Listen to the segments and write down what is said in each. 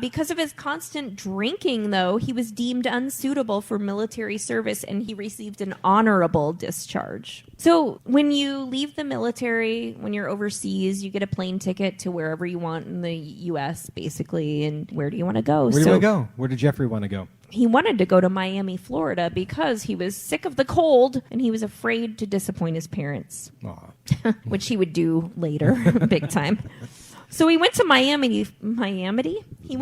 Because of his constant drinking, though, he was deemed unsuitable for military service and he received an honorable discharge. So when you leave the military, when you're overseas, you get a plane ticket to wherever you want in the U.S., basically. And where do you want to go? Where do you want to go? Where did Jeffrey want to go? He wanted to go to Miami, Florida, because he was sick of the cold and he was afraid to disappoint his parents, which he would do later, big time. So he went to Miami, Florida,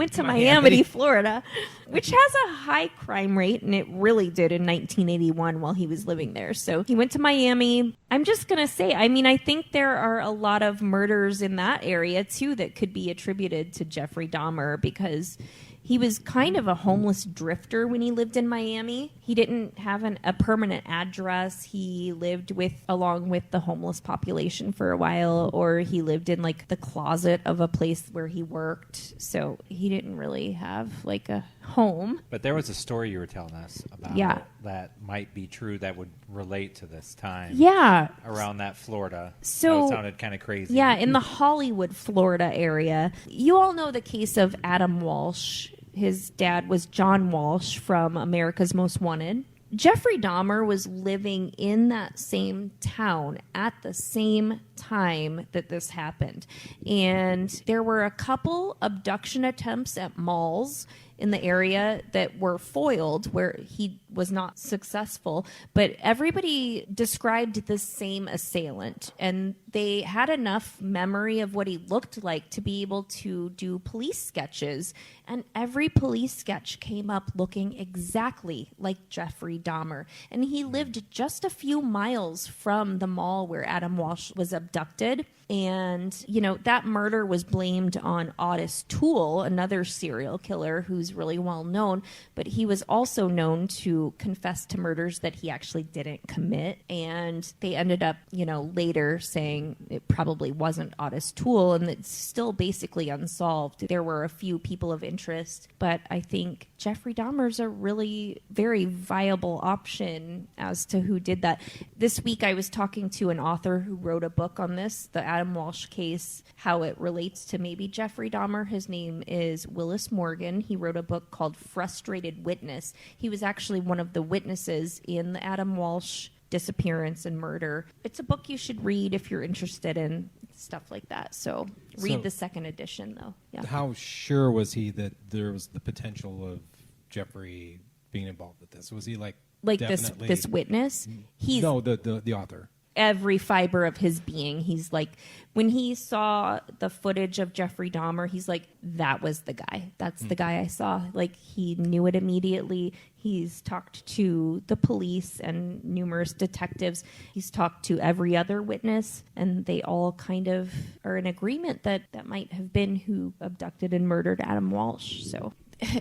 which has a high crime rate, and it really did in 1981 while he was living there. So he went to Miami. I'm just going to say, I think there are a lot of murders in that area, too, that could be attributed to Jeffrey Dahmer because he was kind of a homeless drifter when he lived in Miami. He didn't have a permanent address. He lived along with the homeless population for a while, or he lived in like the closet of a place where he worked. So he didn't really have like a home. But there was a story you were telling us about that might be true that would relate to this time. Yeah. Around that Florida. So it sounded kind of crazy. Yeah, in the Hollywood, Florida area. You all know the case of Adam Walsh. His dad was John Walsh from America's Most Wanted. Jeffrey Dahmer was living in that same town at the same time that this happened. And there were a couple abduction attempts at malls in the area that were foiled where he was not successful, but everybody described the same assailant, and they had enough memory of what he looked like to be able to do police sketches, and every police sketch came up looking exactly like Jeffrey Dahmer, and he lived just a few miles from the mall where Adam Walsh was abducted. And, that murder was blamed on Otis Toole, another serial killer who's really well known, but he was also known to confess to murders that he actually didn't commit. And they ended up, later saying it probably wasn't Otis Toole, and it's still basically unsolved. There were a few people of interest, but I think Jeffrey Dahmer's a really very viable option as to who did that. This week I was talking to an author who wrote a book on this, the Adam Walsh case, how it relates to maybe Jeffrey Dahmer. His name is Willis Morgan. He wrote a book called Frustrated Witness. He was actually one of the witnesses in the Adam Walsh disappearance and murder. It's a book you should read if you're interested in stuff like that. So read the second edition, though. Yeah. How sure was he that there was the potential of Jeffrey being involved with this? Was he like this witness? He's the author. Every fiber of his being. He's like, when he saw the footage of Jeffrey Dahmer, he's like, that was the guy. That's the guy I saw. Like, he knew it immediately. He's talked to the police and numerous detectives. He's talked to every other witness, and they all kind of are in agreement that might have been who abducted and murdered Adam Walsh. So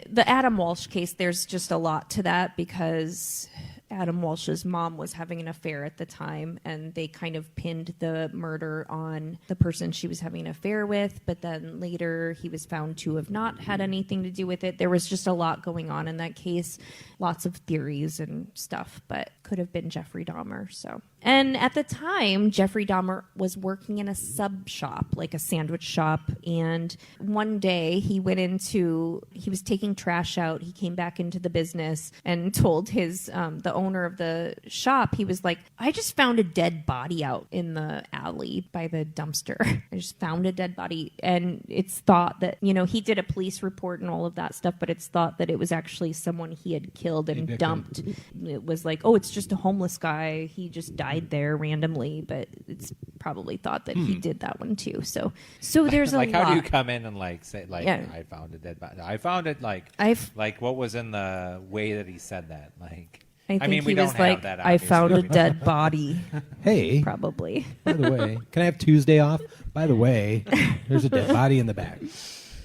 the Adam Walsh case, there's just a lot to that because Adam Walsh's mom was having an affair at the time, and they kind of pinned the murder on the person she was having an affair with, but then later he was found to have not had anything to do with it. There was just a lot going on in that case, lots of theories and stuff, but could have been Jeffrey Dahmer. So, and at the time, Jeffrey Dahmer was working in a sub shop, like a sandwich shop, and one day he was taking trash out. He came back into the business and told the owner of the shop, he was like, I just found a dead body out in the alley by the dumpster. I just found a dead body. And it's thought that, he did a police report and all of that stuff, but it's thought that it was actually someone he had killed and dumped. It was like, oh, it's just a homeless guy. He just died there randomly, but it's probably thought that he did that one too. So there's like, a lot. How do you come in and say, I found a dead body? I found it like what was in the way that he said that? Like, I think we he don't was have like, that, I found a dead body. Hey. Probably. By the way, can I have Tuesday off? By the way, there's a dead body in the back.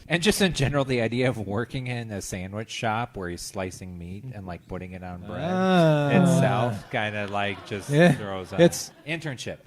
And just in general, the idea of working in a sandwich shop where he's slicing meat and like putting it on bread itself kind of like just throws a internship.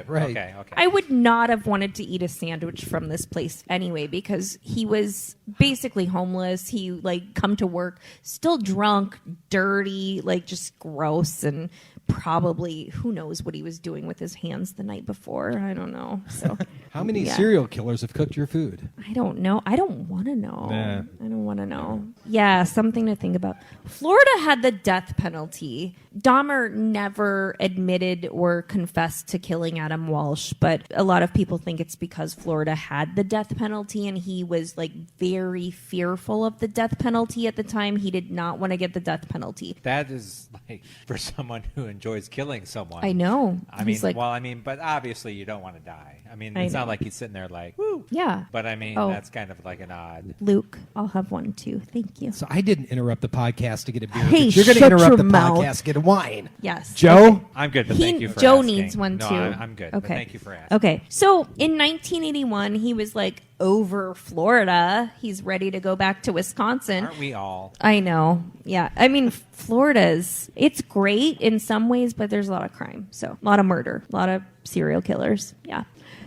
Right. Okay. I would not have wanted to eat a sandwich from this place anyway because he was basically homeless. He come to work still drunk, dirty, just gross, and probably, who knows what he was doing with his hands the night before. I don't know. So how many serial killers have cooked your food? I don't know. I don't want to know. Nah. I don't want to know. Yeah, something to think about. Florida had the death penalty. Dahmer never admitted or confessed to killing Adam Walsh, but a lot of people think it's because Florida had the death penalty and he was like very fearful of the death penalty at the time. He did not want to get the death penalty. That is like for someone who enjoys killing someone. I know. I mean, but obviously you don't want to die. I mean, it's not like he's sitting there like, woo. Yeah. But I mean, that's kind of like an odd. Luke, I'll have one too. Thank you. So I didn't interrupt the podcast to get a beer. Hey, but you're going to shut interrupt your the mouth. podcast to get a wine. Yes. Joe? Okay. I'm good, but thank you for Joe asking. needs one no, too. I'm good. Okay. But thank you for asking. Okay. So in 1981, he was like over Florida. He's ready to go back to Wisconsin. Aren't we all? I know. Yeah. I mean, it's great in some ways, but there's a lot of crime. So a lot of murder, a lot of serial killers. Yeah.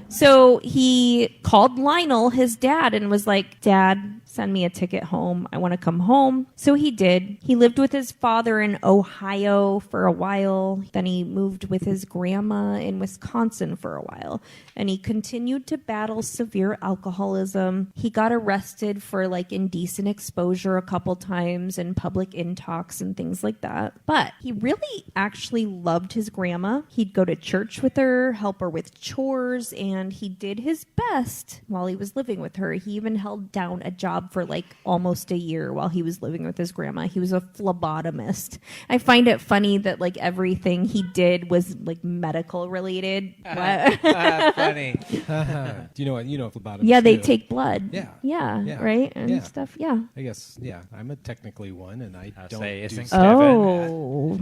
So he called Lionel, his dad, and was like, Dad, send me a ticket home. I want to come home. So he did. He lived with his father in Ohio for a while. Then he moved with his grandma in Wisconsin for a while. And he continued to battle severe alcoholism. He got arrested for like indecent exposure a couple times and public intox and things like that. But he really actually loved his grandma. He'd go to church with her, help her with chores, and he did his best while he was living with her. He even held down a job for like almost a year while he was living with his grandma. He was a phlebotomist. I find it funny that like everything he did was like medical related. Funny. Do you know what phlebotomists Yeah, they do? take blood. Yeah. Right? And stuff. Yeah. I guess, I'm a technically one, and I don't say, do isn't stuff. Oh.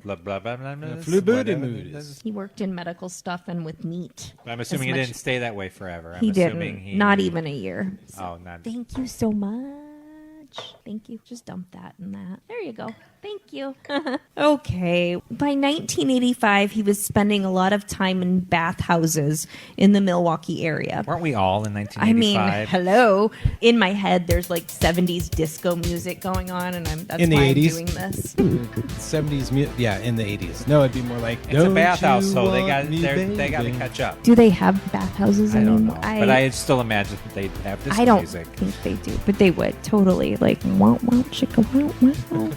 Blah, blah, blah, blah, blah, Phlebotomist. He worked in medical stuff and with meat. I'm assuming he didn't stay that way forever. He assuming didn't. Not even a year. Oh, not. Thank you so much. Thank you. Just dump that in that. There you go. Thank you. Okay. By 1985, he was spending a lot of time in bathhouses in the Milwaukee area. Weren't we all in 1985? I mean, hello. In my head, there's like 70s disco music going on, and that's In the why 80s? I'm doing this. 70s, in the 80s. No, it'd be more like, It's a "Don't bathhouse, you so they want got me, they got to baby?" catch up. Do they have bathhouses I don't know, anymore? but I still imagine that they'd have this I don't music. think they do, but they would totally like wow wow chicka wow wow.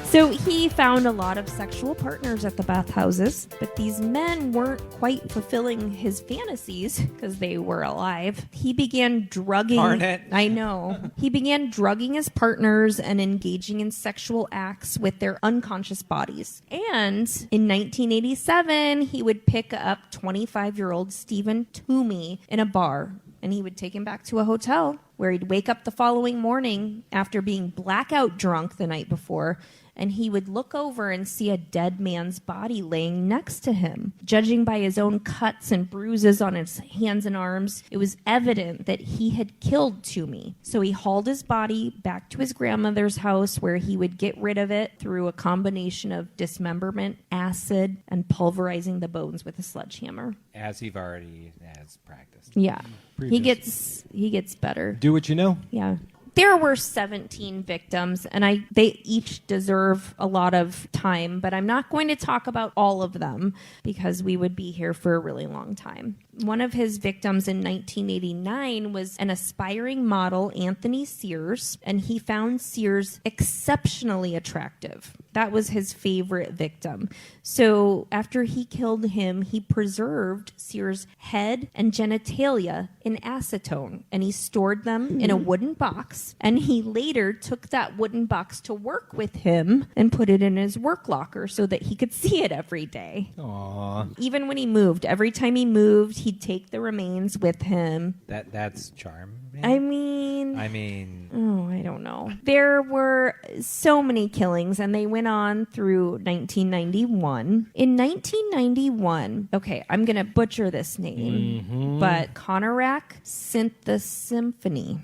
So he found a lot of sexual partners at the bathhouses, but these men weren't quite fulfilling his fantasies because they were alive. He began drugging. Darn it. I know. He began drugging his partners and engaging in sexual acts with their unconscious bodies. And in 1987, he would pick up 25-year-old Stephen Toomey in a bar, and he would take him back to a hotel where he'd wake up the following morning after being blackout drunk the night before, and he would look over and see a dead man's body laying next to him. Judging by his own cuts and bruises on his hands and arms, it was evident that he had killed Toomey. So he hauled his body back to his grandmother's house, where he would get rid of it through a combination of dismemberment, acid, and pulverizing the bones with a sledgehammer. As he already has practiced. Yeah. He gets better. Do what you know. Yeah. There were 17 victims, and they each deserve a lot of time, but I'm not going to talk about all of them because we would be here for a really long time. One of his victims in 1989 was an aspiring model, Anthony Sears, and he found Sears exceptionally attractive. That was his favorite victim. So after he killed him, he preserved Sears' head and genitalia in acetone, and he stored them in a wooden box, and he later took that wooden box to work with him and put it in his work locker so that he could see it every day. Aww. Even when he moved, every time he moved, he'd take the remains with him. That's charm. I mean, oh, I don't know. There were so many killings, and they went on through 1991. In 1991, okay, I'm going to butcher this name, but Conorak Synthosymphony.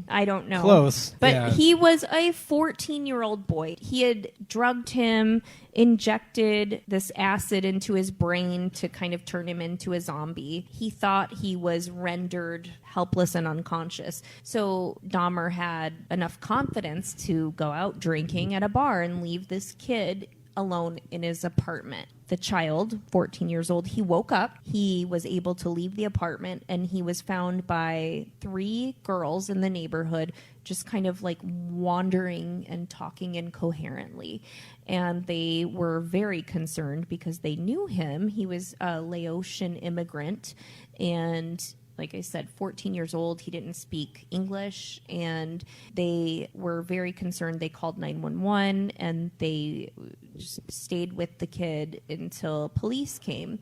I don't know. Close. But yeah. he was a 14-year-old boy. He had drugged him injected this acid into his brain to kind of turn him into a zombie. He thought he was rendered helpless and unconscious. So Dahmer had enough confidence to go out drinking at a bar and leave this kid alone in his apartment. The child, 14 years old, he woke up. He was able to leave the apartment, and he was found by 3 girls in the neighborhood just kind of like wandering and talking incoherently. And they were very concerned because they knew him. He was a Laotian immigrant, and like I said, 14 years old. He didn't speak English, and they were very concerned. They called 911, and they just stayed with the kid until police came.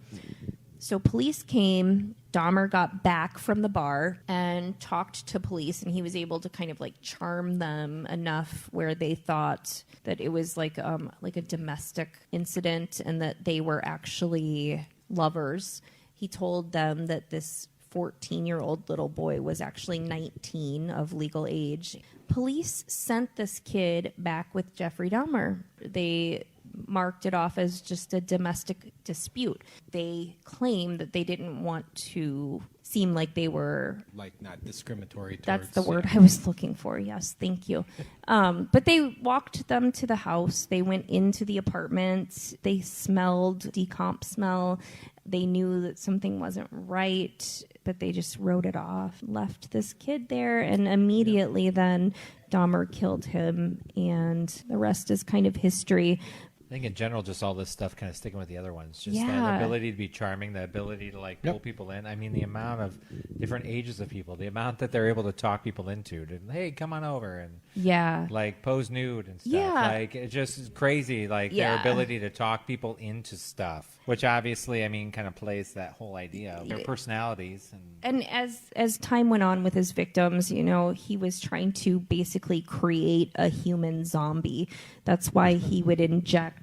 So police came. Dahmer got back from the bar and talked to police, and he was able to kind of like charm them enough where they thought that it was like a domestic incident and that they were actually lovers. He told them that this 14-year-old little boy was actually 19 of legal age. Police sent this kid back with Jeffrey Dahmer. They marked it off as just a domestic dispute. They claimed that they didn't want to seem like they were... Like not discriminatory towards... That's the word I was looking for, yes, thank you. But they walked them to the house. They went into the apartment. They smelled decomp smell. They knew that something wasn't right, but they just wrote it off, left this kid there, and immediately then Dahmer killed him, and the rest is kind of history. I think in general, just all this stuff kind of sticking with the other ones. Just that ability to be charming, the ability to like pull people in. I mean, the amount of different ages of people, the amount that they're able to talk people into. To, hey, come on over and like pose nude and stuff. Yeah. Like it just is crazy. Like their ability to talk people into stuff, which obviously, I mean, kind of plays that whole idea of their personalities. And as time went on with his victims, you know, he was trying to basically create a human zombie. That's why he would inject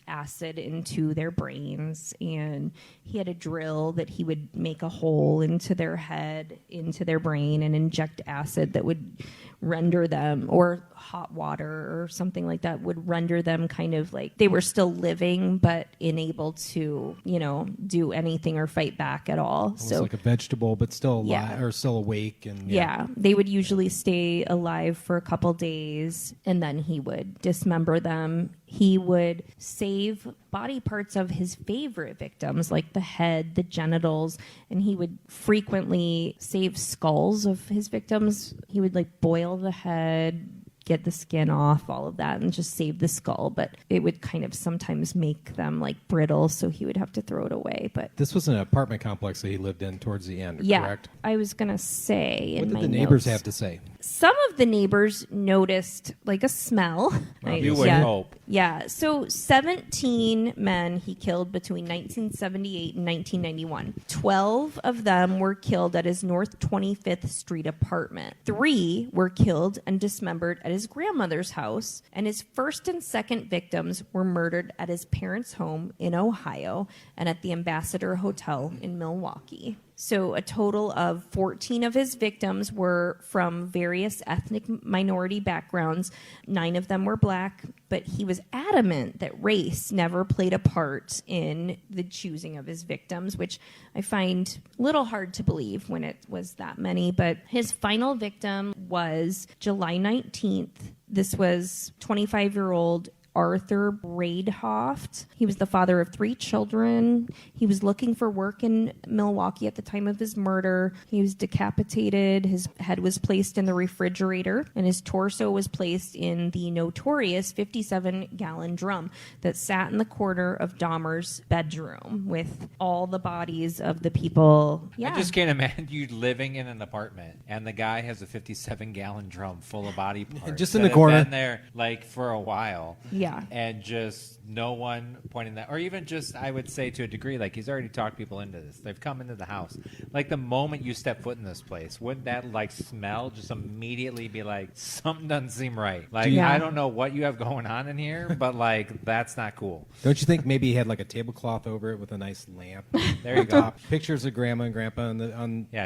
acid into their brains, and he had a drill that he would make a hole into their head, into their brain, and inject acid that would render them, or hot water or something like that, would render them kind of like they were still living but unable to, you know, do anything or fight back at all. Almost so like a vegetable, but still alive, or still awake. And they would usually stay alive for a couple days, and then he would dismember them. He would save body parts of his favorite victims, like the head, the genitals, and he would frequently save skulls of his victims. He would like boil the head, get the skin off, all of that, and just save the skull. But it would kind of sometimes make them like brittle, so he would have to throw it away. But this was an apartment complex that he lived in towards the end, correct? I was going to say what in did my the neighbors notes, have to say? Some of the neighbors noticed like a smell. You would hope. Yeah. So 17 men he killed between 1978 and 1991. 12 of them were killed at his North 25th Street apartment. 3 were killed and dismembered at his grandmother's house. And his first and second victims were murdered at his parents' home in Ohio and at the Ambassador Hotel in Milwaukee. So a total of 14 of his victims were from various ethnic minority backgrounds. 9 of them were black, but he was adamant that race never played a part in the choosing of his victims, which I find a little hard to believe when it was that many. But his final victim was July 19th. This was 25-year-old Arthur Braidhoff. He was the father of 3 children. He was looking for work in Milwaukee at the time of his murder. He was decapitated. His head was placed in the refrigerator, and his torso was placed in the notorious 57-gallon drum that sat in the corner of Dahmer's bedroom with all the bodies of the people. I just can't imagine you living in an apartment, and the guy has a 57-gallon drum full of body parts. Just in the corner. Been there like for a while. Yeah. And just no one pointing that, or even just, I would say to a degree, like he's already talked people into this. They've come into the house. Like the moment you step foot in this place, wouldn't that like smell just immediately be like, something doesn't seem right? Like, I don't know what you have going on in here, but like, that's not cool. Don't you think maybe he had like a tablecloth over it with a nice lamp? There you go. Pictures of grandma and grandpa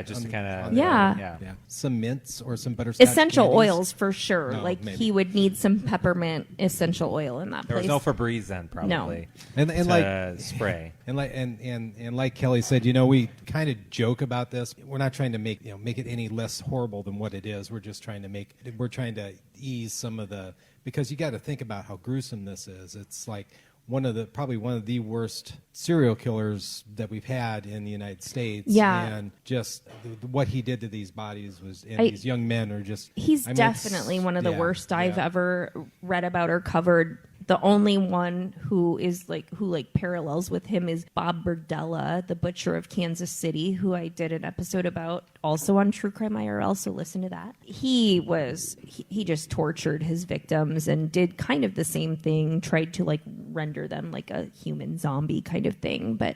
just to kind of, yeah. Some mints or some butterscotch essential candies. oils for sure. No, like maybe. he would need some peppermint essential oil. oil in that There place. was no Febreze then, probably. And to like spray. And like Kelly said, we kind of joke about this. We're not trying to make it any less horrible than what it is. We're just trying to ease some of the, because you got to think about how gruesome this is. It's like probably one of the worst serial killers that we've had in the United States. Yeah. And just what he did to these bodies these young men are just... He's definitely one of the worst I've ever read about or covered. The only one who parallels with him is Bob Berdella, the butcher of Kansas City, who I did an episode about also on True Crime IRL, so listen to that. He just tortured his victims and did kind of the same thing, tried to render them like a human zombie kind of thing, but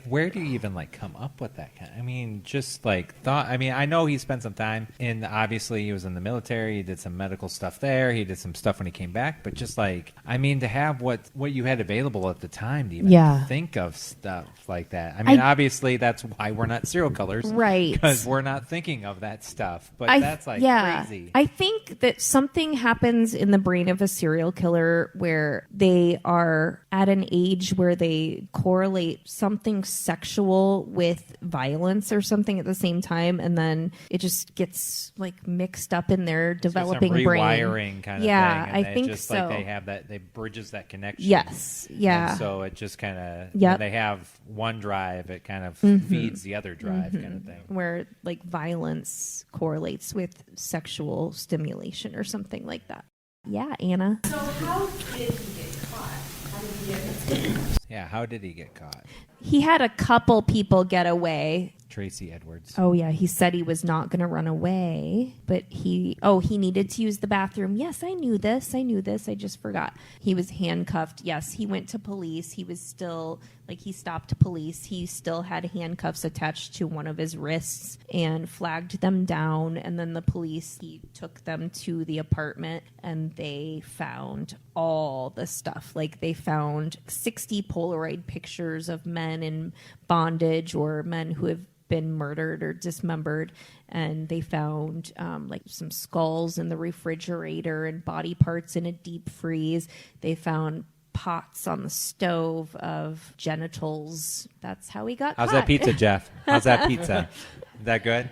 where do you even come up with that kind? I mean, just thought. I mean, I know he spent some time obviously he was in the military. He did some medical stuff there. He did some stuff when he came back. But just to have what you had available at the time to even think of stuff like that. I mean, obviously that's why we're not serial killers, right? Because we're not thinking of that stuff. But that's crazy. I think that something happens in the brain of a serial killer where they are at an age where they correlate something sexual with violence or something at the same time, and then it just gets mixed up in their developing some brain. Rewiring kind of thing. Yeah, And I think just, so. They have that, they bridges that connection. Yes, yeah. And so it just kind of when they have one drive, it kind of feeds the other drive, kind of thing. Where violence correlates with sexual stimulation or something like that. Yeah, Anna. So how did he get caught? How did he get Yeah, how did he get caught? He had a couple people get away. Tracy Edwards. Oh, yeah. He said he was not going to run away, but he needed to use the bathroom. Yes, I knew this. I just forgot. He was handcuffed. Yes, he went to police. He was still, he stopped police. He still had handcuffs attached to one of his wrists and flagged them down. And then the police, he took them to the apartment and they found all the stuff. They found 60 Polaroid pictures of men in bondage or men who have been murdered or dismembered, and they found some skulls in the refrigerator and body parts in a deep freeze. They found pots on the stove of genitals. That's how he got How's caught. that pizza, Jeff? How's that pizza? Is that good?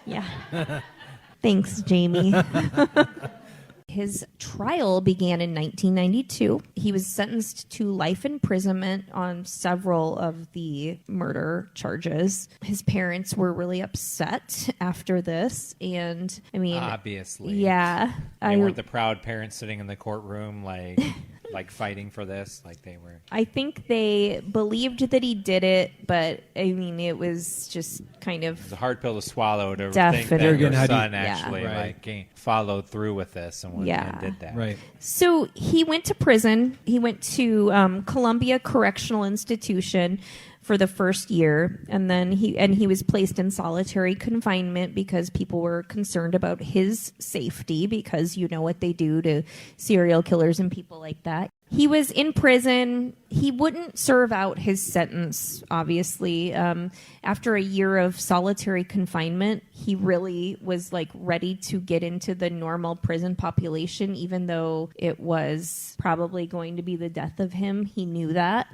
Yeah. Thanks, Jamie. His trial began in 1992. He was sentenced to life imprisonment on several of the murder charges. His parents were really upset after this, and I mean, obviously, yeah, they weren't the proud parents sitting in the courtroom fighting for this, they were. I think they believed that he did it, but I mean, it was just kind of It's a hard pill to swallow to Definitely. think that your How do you- son actually followed through with this and did that. Right. So he went to prison. He went to Columbia Correctional Institution for the first year, and then he was placed in solitary confinement because people were concerned about his safety, because you know what they do to serial killers and people like that. He was in prison. He wouldn't serve out his sentence, obviously. After a year of solitary confinement, he really was ready to get into the normal prison population, even though it was probably going to be the death of him. He knew that.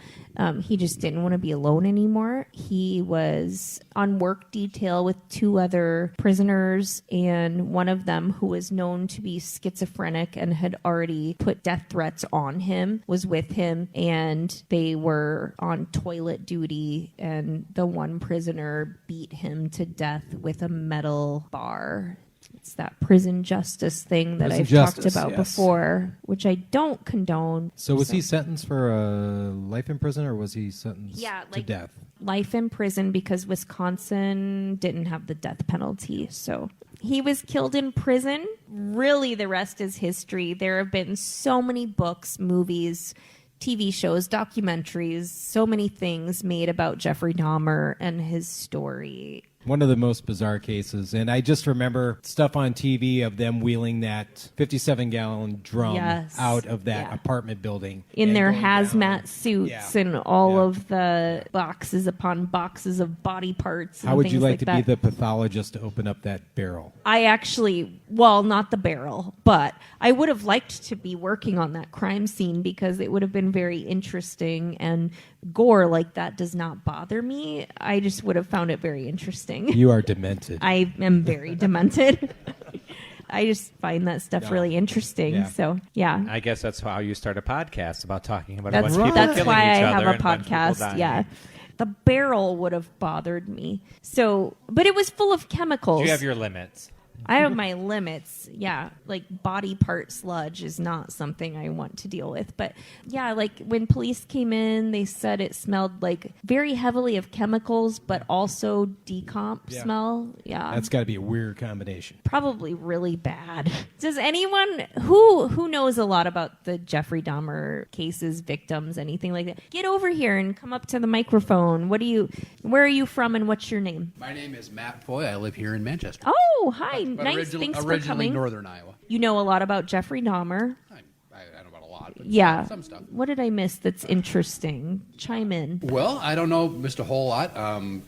He just didn't want to be alone anymore. He was on work detail with 2 other prisoners, and one of them, who was known to be schizophrenic and had already put death threats on him, was with him, and they were on toilet duty, and the one prisoner beat him to death with a metal bar. It's that prison justice thing that I've talked about before, which I don't condone. So was he sentenced for life in prison, or was he sentenced to death? Life in prison, because Wisconsin didn't have the death penalty. So he was killed in prison. Really, the rest is history. There have been so many books, movies, TV shows, documentaries, so many things made about Jeffrey Dahmer and his story. One of the most bizarre cases. And I just remember stuff on TV of them wheeling that 57-gallon drum Yes. out of that Yeah. apartment building. In and their going hazmat down. suits Yeah. and all Yeah. of the boxes upon boxes of body parts. And How would you things like to be that. the pathologist to open up that barrel? I actually, well, not the barrel, but I would have liked to be working on that crime scene because it would have been very interesting, and gore like that does not bother me. I just would have found it very interesting. You are demented. I am very demented. I just find that stuff Yeah. really interesting. Yeah. So, yeah. I guess that's how you start a podcast about talking about That's, a bunch of people that's killing why I each have other a and a bunch of people podcast. dying. Yeah. The barrel would have bothered me. So, but it was full of chemicals. You have your limits. I have my limits. Yeah. Like body part sludge is not something I want to deal with. But yeah, like when police came in, they said it smelled like very heavily of chemicals, but also decomp Yeah. smell. Yeah. That's got to be a weird combination. Probably really bad. Does anyone who knows a lot about the Jeffrey Dahmer cases, victims, anything like that? Get over here and come up to the microphone. Where are you from and what's your name? My name is Matt Foy. I live here in Manchester. Oh, hi. But Nice. originally Thanks for originally coming. Northern Iowa. You know a lot about Jeffrey Dahmer. I know about a lot, but Yeah. some stuff. What did I miss that's interesting? Chime in. Well, I don't know just a whole lot.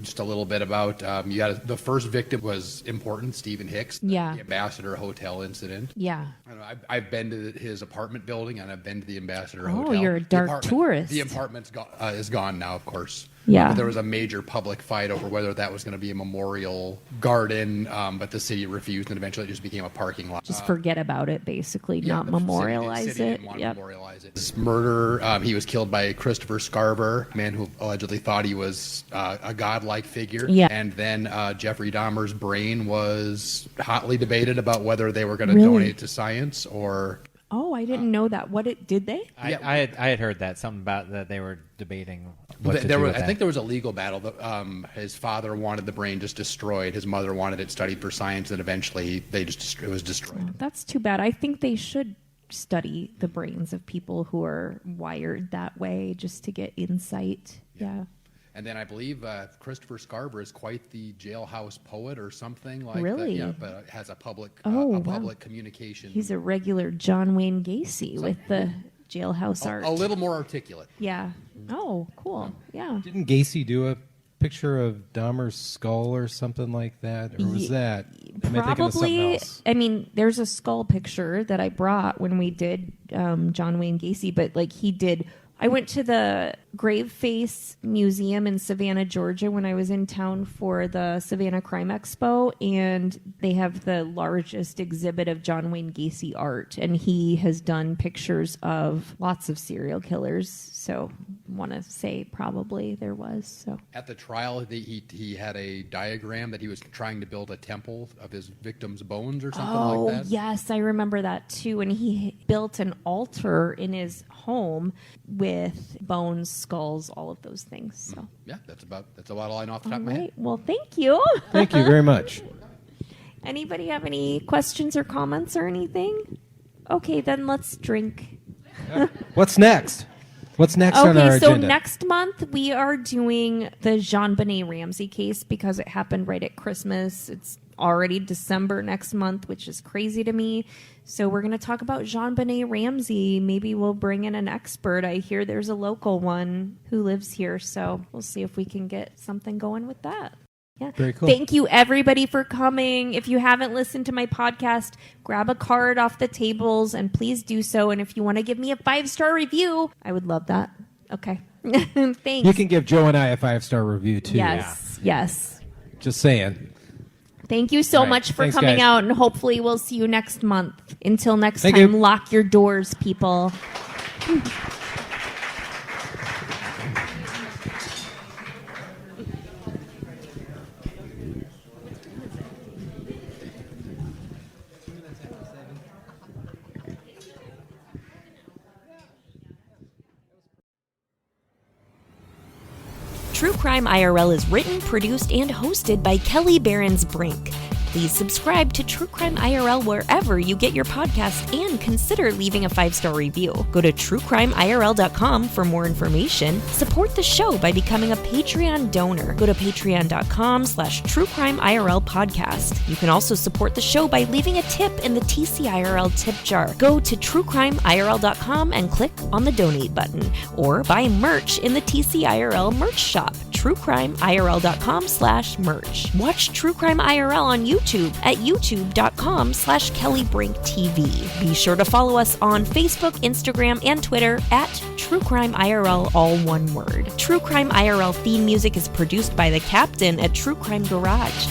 Just a little bit about the first victim was important, Stephen Hicks. Yeah. The Ambassador Hotel incident. Yeah. I don't know, I've been to his apartment building and I've been to the Ambassador Oh, Hotel. you're a The dark apartment- tourist. The apartment is gone now, of course. Yeah. But there was a major public fight over whether that was going to be a memorial garden, but the city refused, and eventually it just became a parking lot. Just forget about it, basically, Yeah, not the city memorialize didn't it. want to Yep. memorialize it. This murder, he was killed by Christopher Scarver, a man who allegedly thought he was a godlike figure. Yeah. And then Jeffrey Dahmer's brain was hotly debated about whether they were going to Really? donate it to science or... Oh, I didn't know that. Did they? Yeah. I had heard that something about that they were debating what to There do was, with I that. think there was a legal battle. His father wanted the brain just destroyed. His mother wanted it studied for science, and eventually it was destroyed. That's too bad. I think they should study the brains of people who are wired that way just to get insight. Yeah. And then I believe Christopher Scarver is quite the jailhouse poet or something like Really? that. Yeah, but has a public Oh, public communication. He's a regular John Wayne Gacy with the jailhouse art. a little more articulate. Yeah. Oh, cool. Yeah. Didn't Gacy do a picture of Dahmer's skull or something like that? Or was that? Am I thinking of something Probably. else? I mean, there's a skull picture that I brought when we did John Wayne Gacy, but like he did. I went to the Grave Face Museum in Savannah, Georgia when I was in town for the Savannah Crime Expo, and they have the largest exhibit of John Wayne Gacy art, and he has done pictures of lots of serial killers, so want to say probably there was. So At the trial, he had a diagram that he was trying to build a temple of his victim's bones or something like that. Yes, I remember that too. And he built an altar in his home with bones, skulls, all of those things. So, Yeah, that's about all I know off the all top of my right. head. Well, thank you. Thank you very much. Anybody have any questions or comments or anything? Okay, then let's drink. What's next? What's next on our Okay, so agenda? next month we are doing the Jonbenet Ramsey case because it happened right at Christmas. It's already December next month, which is crazy to me. So we're going to talk about Jonbenet Ramsey. Maybe we'll bring in an expert. I hear there's a local one who lives here, so we'll see if we can get something going with that. Yeah. Very cool. Thank you, everybody, for coming. If you haven't listened to my podcast, grab a card off the tables and please do so. And if you want to give me a 5-star review, I would love that. Okay. Thanks. You can give Joe and I a 5-star review too. Yes. Yes. Just saying. Thank you so All right. much for Thanks, coming guys. out, and hopefully we'll see you next month. Until next Thank time, you. lock your doors, people. True Crime IRL is written, produced, and hosted by Kelly Barons Brink. Please subscribe to True Crime IRL wherever you get your podcasts and consider leaving a 5-star review. Go to TrueCrimeIRL.com for more information. Support the show by becoming a Patreon donor. Go to patreon.com/TrueCrimeIRL podcast. You can also support the show by leaving a tip in the TCIRL tip jar. Go to TrueCrimeIRL.com and click on the donate button, or buy merch in the TCIRL merch shop, TrueCrimeIRL.com/merch. Watch True Crime IRL on YouTube at youtube.com/KellyBrinkTV. Be sure to follow us on Facebook, Instagram, and Twitter at True Crime IRL, all one word. True Crime IRL theme music is produced by the Captain at True Crime Garage.